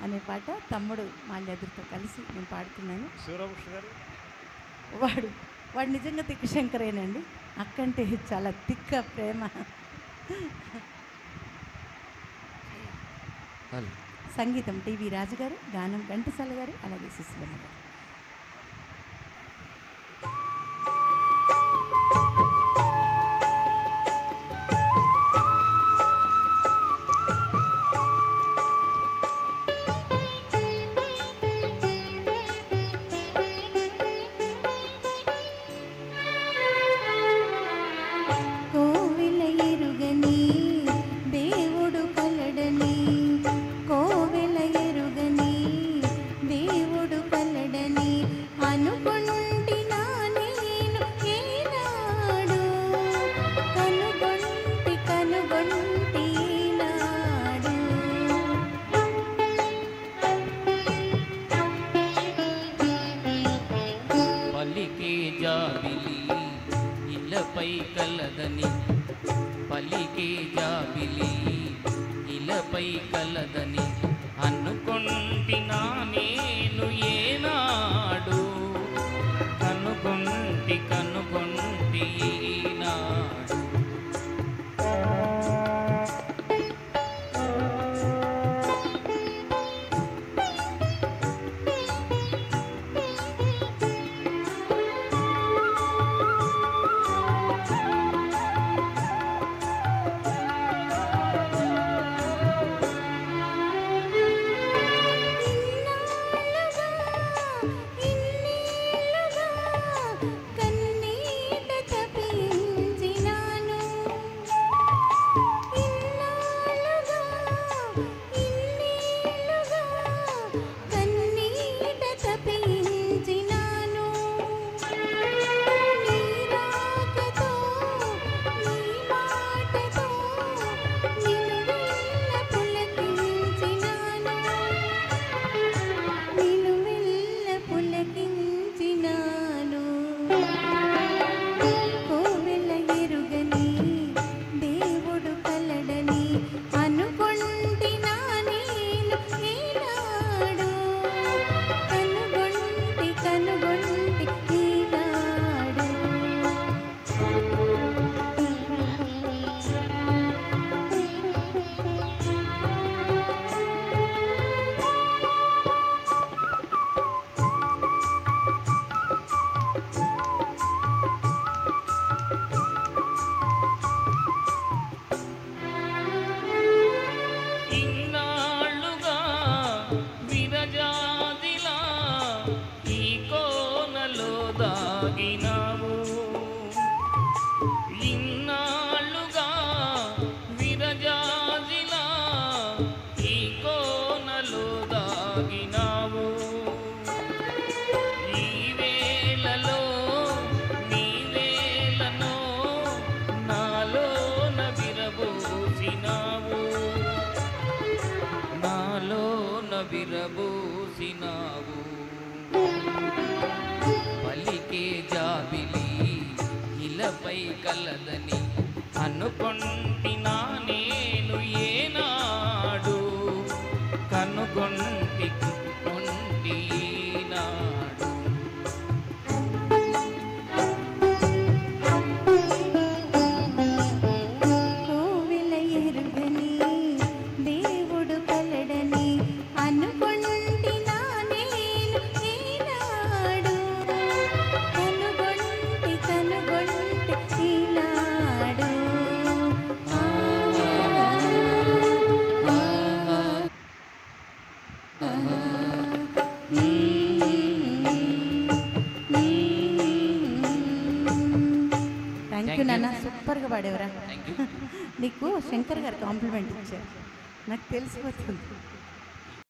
అనే పాట తమ్ముడు మాల్యాద్రితో కలిసి నేను పాడుతున్నాను. శివరామకృష్ణ గారు వాడు వాడు నిజంగా తిక్క శంకరేనండి. అక్కంటే చాలా తిక్క ప్రేమ. సంగీతం టీవీ రాజు గారు, గానం ఘంటసాల గారు, అలాగే సుశీలమ్మ గారు. ఇలపై కలదని పలికే జాబిలి ఇలపై కలదని అనుకొంటినా నేను ఏనాడు కనుగొంటి ఈనాడు. ఇన్నాళ్ళుగా విరజాజిలా ఈ కోనలో దాగినావు ఈ వేళలో నీ వేళనో నాలోన విరబూసినావు పలికే జాబిలి ఇలపై కలదని అనుకొంటినా నేను ఏనాడు కనుగొంటి ఈనాడు. కోవెల ఎరుగని దేవుడు కలడని అనుకొంటినా నేను ఈనాడు కనుగొంటి ఈనాడు. థ్యాంక్ యూ నాన్న, సూపర్గా పాడేవరా. నీకు శంకర్ గారు కాంప్లిమెంట్ ఇచ్చారు, నాకు తెలిసిపోతుంది.